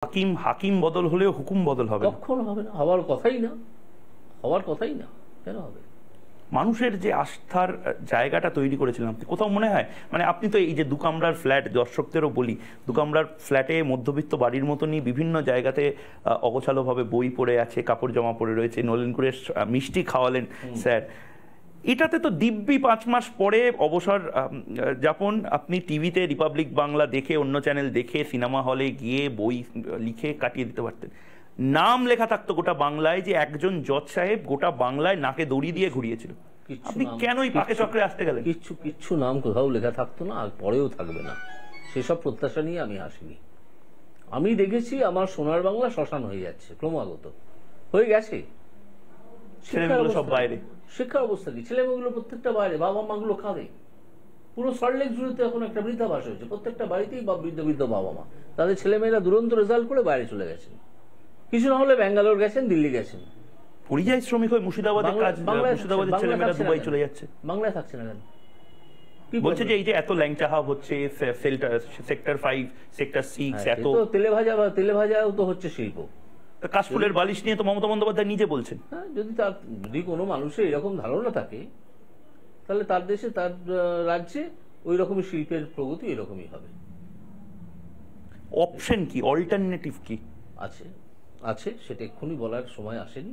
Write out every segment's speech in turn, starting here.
হাকিম হাকিম বদল হলেও হুকুম বদল হবে না। কখনো হবে না, হওয়ার কথাই না, হওয়ার কথাই না, কেন হবে? মানুষের যে আস্থার জায়গাটা তৈরি করেছিলেন আপনি, কোথাও মনে হয় মানে আপনি তো এই যে দু কামরার ফ্ল্যাট, দর্শকদেরও বলি, দু কামরার ফ্ল্যাটে মধ্যবিত্ত বাড়ির মতনই বিভিন্ন জায়গাতে অগোছালোভাবে বই পড়ে আছে, কাপড় জামা পড়ে রয়েছে, নলেন করে মিষ্টি খাওয়ালেন স্যার, এটাতে তো দিব্যি 5 মাস পরে অবসর যাপন আপনি টিভিতে রিপাবলিক বাংলা দেখে, অন্য চ্যানেল দেখে, সিনেমা হলে গিয়ে বই লিখে কাটিয়ে দিতে পারতেন। নাম লেখা থাকতো গোটা বাংলায় যে একজন জজ সাহেব গোটা বাংলায় নাকে দড়ি দিয়ে ঘুরিয়েছিল। আপনি কেন এই পাকে চক্রে আসতে গেলেন? কিচ্ছু নাম কোথাও লেখা থাকতো না, আর পরেও থাকবে না, সেসব প্রত্যাশা নিয়ে আমি আসিনি। আমি দেখেছি আমার সোনার বাংলা শ্মশান হয়ে যাচ্ছে, ক্রমাগত হয়ে গেছে। ছেলেমেয়েগুলো সব বাইরে, শিক্ষার অবস্থা কি? ছেলেমেয়েগুলো প্রত্যেকটা বাইরে, বাবা মাগুলো কাঁদে। পুরো সল্টলেক জুড়েতে এখন একটা বৃদ্ধাবাস হয়েছে, প্রত্যেকটা বাড়িতেই বৃদ্ধ বাবা মা, তাদের ছেলেমেয়েরা দুরন্ত রেজাল্ট করে বাইরে চলে গেছেন। কিছু না হলে ব্যাঙ্গালোর গেছেন, দিল্লি গেছেন। পরিযায়ী শ্রমিক হয়ে মুর্শিদাবাদের কাজ, মুর্শিদাবাদের ছেলেমেয়েরা দুবাই চলে যাচ্ছে। বাংলায় থাকছে না কেন? বলছে যে এই যে এত ল্যাংচা হাব হচ্ছে, সেক্টর 5, সেক্টর 6, এত তেলে ভাজাও তো হচ্ছে শিল্প। কাশফুলের বালিশ নিয়ে তো মমতা বন্দ্যোপাধ্যায় নিজে বলছেন। হ্যাঁ, যদি কোনো মানুষের এরকম ধারণা থাকে, তাহলে তার দেশে, তার রাজ্যে ওই রকমই শিল্পের প্রগতি এরকমই হবে। অপশন কি, অল্টারনেটিভ কি আছে, সেটা এক্ষুনি বলার সময় আসেনি।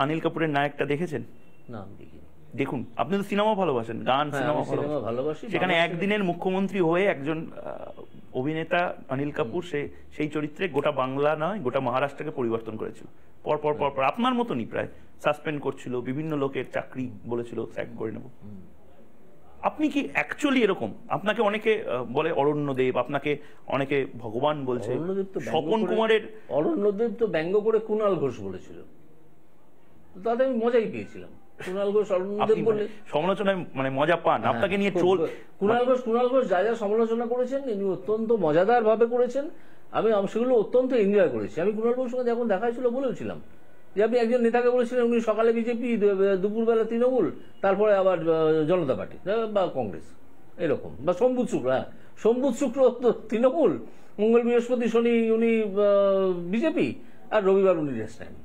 অনিল কাপুরের নায়কটা দেখেছেন? না, আমি দেখিনি। দেখুন, আপনি তো সিনেমা ভালোবাসেন, গান, সিনেমা ভালোবাসি। সেখানে একদিনের মুখ্যমন্ত্রী হয়ে একজন অভিনেতা অনিল কাপুর সেই চরিত্রে গোটা বাংলা নয় গোটা মহারাষ্ট্রকে পরিবর্তন করেছিল। পর আপনার মতনই প্রায় সাসপেন্ড করছিল, বিভিন্ন লোকের চাকরি বলেছিল স্যাক করে নেব। আপনি কি অ্যাকচুয়ালি এরকম? আপনাকে অনেকে বলে অরণ্যদেব, আপনাকে অনেকে ভগবান বলছে। স্বপন কুমারের অরণ্যদেব তো ব্যঙ্গ করে কুণাল ঘোষ বলেছিল, তাতে আমি মজাই পেয়েছিলাম। কুণাল ঘোষ অরণ্যদেব বলে সমালোচনায় মানে মজা পান? আপনাকে নিয়ে ট্রোল কুণাল ঘোষ যা সমালোচনা করেছেন ইনি অত্যন্ত মজাদার ভাবে করেছেন। আমি সেগুলো অত্যন্ত এনজয় করেছি। আমি কুণাল ঘোষের সঙ্গে যখন দেখা হয়েছিল বলেছিলাম যে আপনি একজন নেতাকে বলেছিলেন উনি সকালে বিজেপি, দুপুরবেলা তৃণমূল, তারপরে আবার জনতা পার্টি বা কংগ্রেস এরকম, বা সম্বুধ শুক্র। হ্যাঁ, সম্বুধ শুক্র তৃণমূল, মঙ্গল বৃহস্পতি শনি উনি বিজেপি, আর রবিবার উনি রেস্ট নেন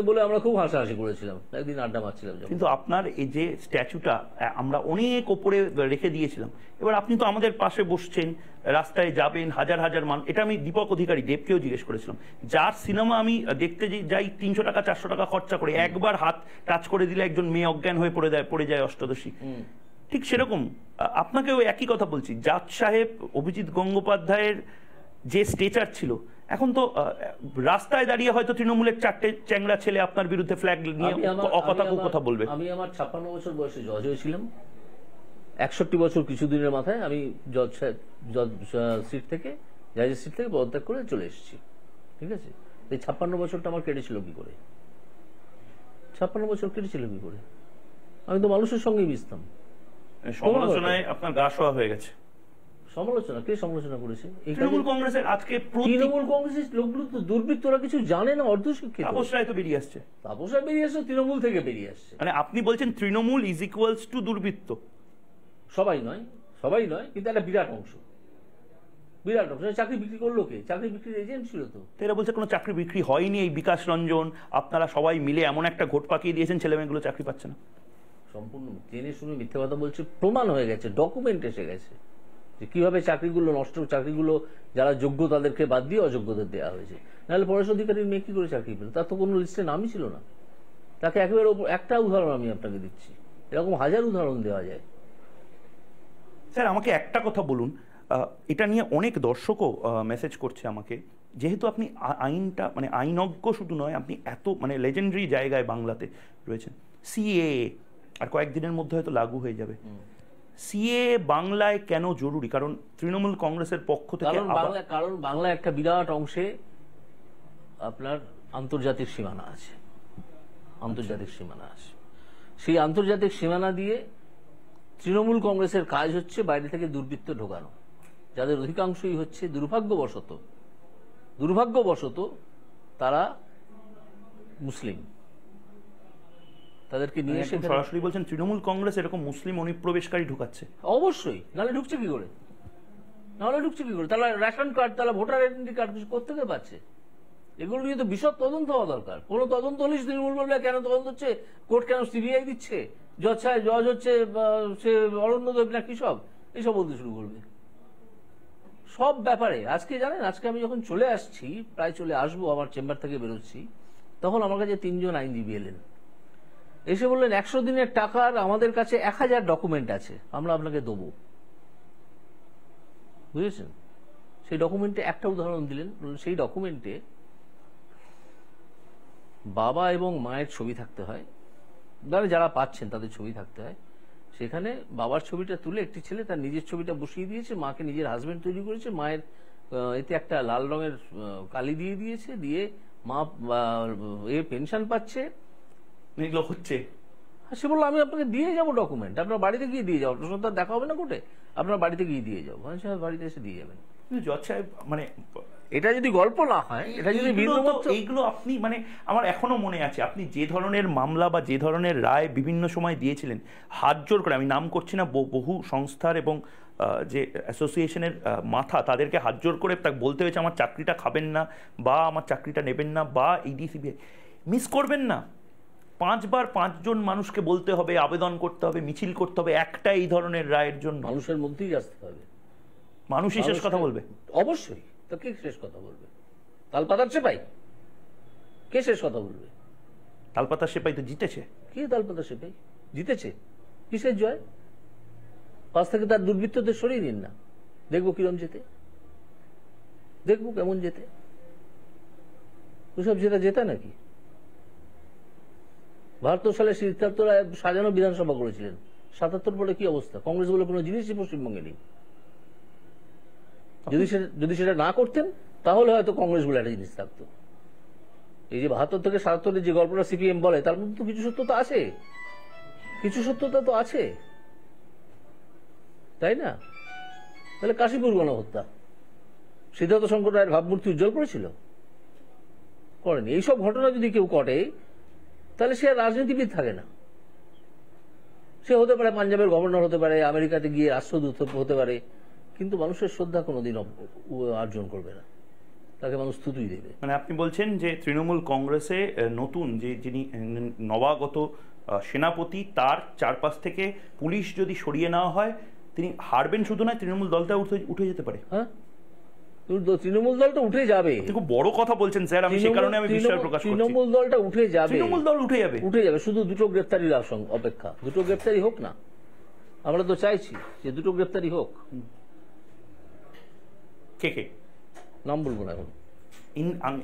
বলে আমরা খুব হাসাহাসি করেছিলাম, একদিন আড্ডা মারছিলাম। কিন্তু আপনার এই যে স্ট্যাচুটা আমরা অনেক ওপরে রেখে দিয়েছিলাম, এবার আপনি তো আমাদের পাশে বসছেন, রাস্তায় যাবেন, হাজার হাজার মানুষ। এটা আমি দীপক অধিকারী দেবকেও জিজ্ঞেস করেছিলাম, যার সিনেমা আমি দেখতে যাই 300 টাকা 400 টাকা খরচা করে, একবার হাত টাচ করে দিলে একজন মেয়ে অজ্ঞান হয়ে পড়ে যায় অষ্টদশী। ঠিক সেরকম আপনাকেও একই কথা বলছি। জাজ সাহেব অভিজিৎ গঙ্গোপাধ্যায়ের যে স্টেচার ছিল, এখন তো রাস্তায় দাঁড়িয়ে হয়তো তৃণমূলের 4টে চ্যাংড়া ছেলে আপনার বিরুদ্ধে ফ্ল্যাগ নিয়ে কথা বলবে। আমি আমার 56 বছর বয়সে জজ হয়েছিলাম। 61 বছর কিছুদিনের মাথায় আমি জজ সিট থেকে, জাজের সিট থেকে পদত্যাগ করে চলে এসেছি। ঠিক আছে, এই 56 বছরটা আমার কেটেছিল কি করে? 56 বছর কেটেছিল কি করে? আমি তো মানুষের সঙ্গেই মিশতাম। সমালোচনায় আপনার গা শোয়া হয়ে গেছে। সমালোচনা কে সমালোচনা করেছে? তৃণমূল কংগ্রেসের আজকে তৃণমূল কংগ্রেসের লোকগুলো তো দুর্বৃত্তরা কিছু জানে না, অর্ধশিক্ষিত। তাপস রায় তো বেরিয়ে আসছে, তৃণমূল থেকে বেরিয়ে আসছে। মানে আপনি বলছেন তৃণমূল ইজ ইকুয়ালস টু দুর্বৃত্ত? সবাই নয়, কিন্তু একটা বিরাট অংশ চাকরি বিক্রি করলো কে? চাকরি বিক্রির এজেন্ট ছিল তো। এরা বলছে কোনো চাকরি বিক্রি হয়নি, এই বিকাশ রঞ্জন আপনারা সবাই মিলে এমন একটা ঘোট পাকিয়ে দিয়েছেন ছেলেমেয়েগুলো চাকরি পাচ্ছে না। সম্পূর্ণ জেনে শুনে মিথ্যে কথা বলছে, প্রমাণ হয়ে গেছে, ডকুমেন্ট এসে গেছে যে কিভাবে চাকরিগুলো নষ্ট, চাকরিগুলো যারা যোগ্য তাদেরকে বাদ দিয়ে অযোগ্যদের দেওয়া হয়েছে। নাহলে পরেশ অধিকারীর মেয়ে কি করে চাকরি পেল? তার তো কোনো লিস্টে নামই ছিল না। তাকে একেবারে একটা উদাহরণ আমি আপনাকে দিচ্ছি, এরকম হাজার উদাহরণ দেওয়া যায়। স্যার আমাকে একটা কথা বলুন, এটা নিয়ে অনেক দর্শকও মেসেজ করছে আমাকে, যেহেতু আপনি আইনটা মানে আইনজ্ঞ শুধু নয়, আপনি এত মানে লেজেন্ডারি জায়গায় বাংলাতে রয়েছেন। সিএএ আর কয়েকদিনের মধ্যে হয়তো লাগু হয়ে যাবে। সিএ বাংলায় কেন জরুরি? কারণ তৃণমূল কংগ্রেসের পক্ষ থেকে কারণ বাংলা একটা বিরাট অংশে আপনার আন্তর্জাতিক সীমানা আছে, সেই আন্তর্জাতিক সীমানা দিয়ে তৃণমূল কংগ্রেসের কাজ হচ্ছে বাইরে থেকে দুর্বৃত্ত ঢোকানো, যাদের অধিকাংশই হচ্ছে দুর্ভাগ্যবশত তারা মুসলিম। তাদেরকে নিয়ে এসে সরাসরি বলছেন তৃণমূল কংগ্রেস এরকম মুসলিম অনুপ্রবেশকারী ঢুকাচ্ছে? অবশ্যই, নাহলে ঢুকছে কি করে? নাহলে ঢুকছে কি করে? তাহলে রেশন কার্ড, তাহলে ভোটার আইডেন্টি কার্ড কোথেকে পাচ্ছে? এগুলো নিয়ে তো বিশদ তদন্ত হওয়া দরকার। কোনো তদন্ত হলে তৃণমূল বলবে কেন তদন্ত হচ্ছে, কোর্ট কেন সিবিআই দিচ্ছে, জজ হচ্ছে সে অরণ্যদেব না কি সব, এইসব বলতে শুরু করবে সব ব্যাপারে। আজকে জানেন, আজকে আমি যখন চলে আসছি, প্রায় চলে আসবো, আমার চেম্বার থেকে বেরোচ্ছি, তখন আমার কাছে 3 জন আইনজীবী এলেন, এসে বললেন 100 দিনের টাকার আমাদের কাছে 1000 ডকুমেন্ট আছে, আমরা আপনাকে দেবো। বুঝেছেন? সেই ডকুমেন্টে একটা উদাহরণ দিলেন, বললেন সেই ডকুমেন্টে বাবা এবং মায়ের ছবি থাকতে হয়, যারা পাচ্ছেন তাদের ছবি থাকতে হয়। সেখানে বাবার ছবিটা তুলে একটি ছেলে তার নিজের ছবিটা বসিয়ে দিয়েছে, মাকে নিজের হাজবেন্ড তৈরি করেছে, মায়ের এতে একটা লাল রঙের কালি দিয়ে দিয়েছে, দিয়ে মা পেনশন পাচ্ছে। এগুলো হচ্ছে। সে বললো আমি আপনাকে দিয়ে যাবো ডকুমেন্ট, আপনার বাড়িতে গিয়ে দিয়ে যাবো, আপনার সাথে দেখা হবে না কোর্টে, আপনার বাড়িতে গিয়ে দিয়ে যাবো। বাড়িতে এসে দিয়ে যাবেন। জজ সাহেব মানে এটা যদি গল্প না হয়, এটা যদি এইগুলো আপনি মানে আমার এখনো মনে আছে আপনি যে ধরনের মামলা বা যে ধরনের রায় বিভিন্ন সময় দিয়েছিলেন, হাত জোর করে, আমি নাম করছি না, বহু সংস্থার এবং যে অ্যাসোসিয়েশনের মাথা, তাদেরকে হাত জোর করে তাকে বলতে হয়েছে আমার চাকরিটা খাবেন না, বা আমার চাকরিটা নেবেন না, বা ইডিসিবিআই মিস করবেন না। 5 বার 5 জন মানুষকে বলতে হবে, আবেদন করতে হবে, মিছিল করতে হবে একটা এই ধরনের রায়ের জন্য। মানুষের মধ্যেই আসতে হবে, মানুষই শেষ কথা বলবে। অবশ্যই। তো কে শেষ কথা বলবে? তালপাতার সেপাই কে শেষ কথা বলবে? তালপাতার সেপাই তো জিতেছে। কে তালপাতার সেপাই জিতেছে? কিসের জয়? পাশ থেকে তার দুর্বৃত্তদের সরিয়ে দিন না, দেখবো কিরম যেতে, দেখবো কেমন যেতে। ওসব জেতা নাকি? 72 সালে সিদ্ধার্থ রায় সাজানো বিধানসভা করেছিলেন, 77 বলে কি অবস্থা? কংগ্রেস বলে কোনো জিনিসই পশ্চিমবঙ্গে নেই। যদি সেটা না করতেন তাহলে হয়তো কংগ্রেস বলে একটা জিনিস থাকতো। এই যে 72 থেকে 77 যে গল্পটা সিপিএম বলে, তার মধ্যে তো কিছু সত্যতা আছে, কিছু সত্যতা তো আছে, তাই না? তাহলে কাশীপুর গণহত্যা সিদ্ধার্থ শঙ্কর রায়ের ভাবমূর্তি উজ্জ্বল করেছিল? করেনি। এইসব ঘটনা যদি কেউ ঘটে তাহলে সে আর রাজনীতিবিদ থাকে না। সে হতে পারে পাঞ্জাবের গভর্নর হতে পারে, আমেরিকাতে গিয়ে রাষ্ট্রদূত হতে পারে, কিন্তু মানুষের শ্রদ্ধা কোনোদিন অর্জন করবে না, তাকে মানুষ থুতুই দেবে। মানে আপনি বলছেন যে তৃণমূল কংগ্রেসে নতুন যিনি নবাগত সেনাপতি, তার চারপাশ থেকে পুলিশ যদি সরিয়ে নেওয়া হয়, তিনি হারবেন শুধু নয়, তৃণমূল দলটা উঠে যেতে পারে। হ্যাঁ, তৃণমূল দলটা উঠে যাবে। খুব বড় কথা বলছেন স্যার, আমি সেই কারণে আমি বিশ্বাস প্রকাশ করছি। তৃণমূল দলটা উঠে যাবে, তৃণমূল দল উঠে যাবে, শুধু দুটো গ্রেপ্তারির অপেক্ষা। দুটো গ্রেপ্তারি হোক না, আমরা তো চাইছি যে দুটো গ্রেপ্তারি হোক। কে নাম বলবো না, এখন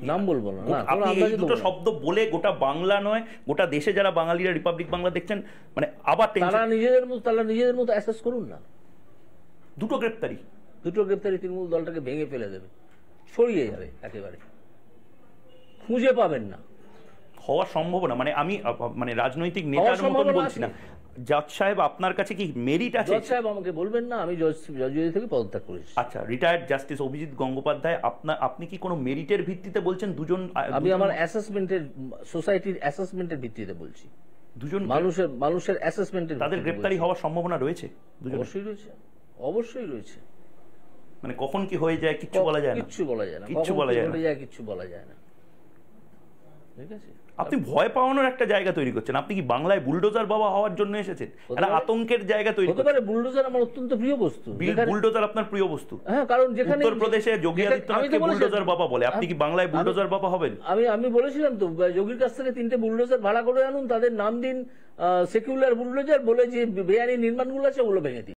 নাম বলবো না। দুটো শব্দ বলে গোটা বাংলা নয়, গোটা দেশে যারা বাঙালিরা রিপাবলিক বাংলা দেখছেন, মানে আবার তারা নিজেদের মতো অ্যাসেস করুন না। দুটো গ্রেপ্তারি তৃণমূল দলটাকে ভেঙে ফেলে দেবে, সরিয়ে যাবে একেবারে, খুঁজে পাবেন না। হওয়া সম্ভব না। মানে আমি মানে রাজনৈতিক নেতার মতন বলছি না। জজ সাহেব আপনার কাছে কি মেরিট আছে? জজ সাহেব আমাকে বলবেন না, আমি জজ থেকে পদত্যাগ করেছি। আচ্ছা, রিটায়ার্ড জাস্টিস অভিজিৎ গঙ্গোপাধ্যায়, আপনি কি কোনো মেরিটের ভিত্তিতে বলছেন? আমি আমার অ্যাসেসমেন্টের, সোসাইটির অ্যাসেসমেন্টের ভিত্তিতে বলছি। দুজন মানুষের অ্যাসেসমেন্টের, তাদের গ্রেপ্তারি হওয়ার সম্ভাবনা রয়েছে? অবশ্যই রয়েছে। মানে কখন কি হয়ে যায় কিচ্ছু বলা যায় না, কিচ্ছু বলা যায় না, কিচ্ছু বলা যায় না। ঠিক আছে, আপনি ভয় পাওয়ানোর একটা জায়গা তৈরি করছেন। আপনি কি বাংলায় বুলডোজার বাবা হওয়ার জন্য এসেছেন? একটা আতঙ্কের জায়গা তৈরি হতে পারে। বুলডোজার আমার অত্যন্ত প্রিয় বস্তু। বুলডোজার আপনার প্রিয় বস্তু? হ্যাঁ, কারণ যেখানে উত্তরপ্রদেশে যোগী আদিত্যনাথকে বুলডোজার বাবা বলে, আপনি কি বাংলায় বুলডোজার বাবা হবেন? আমি বলেছিলাম তো, যোগীর কাছ থেকে 3টে বুলডোজার ভাড়া করে আনুন, তাদের নাম দিন সেকুলার বুলডোজার বলে, যে বেআইনি নির্মাণগুলো আছে ওগুলো ভেঙে দিন।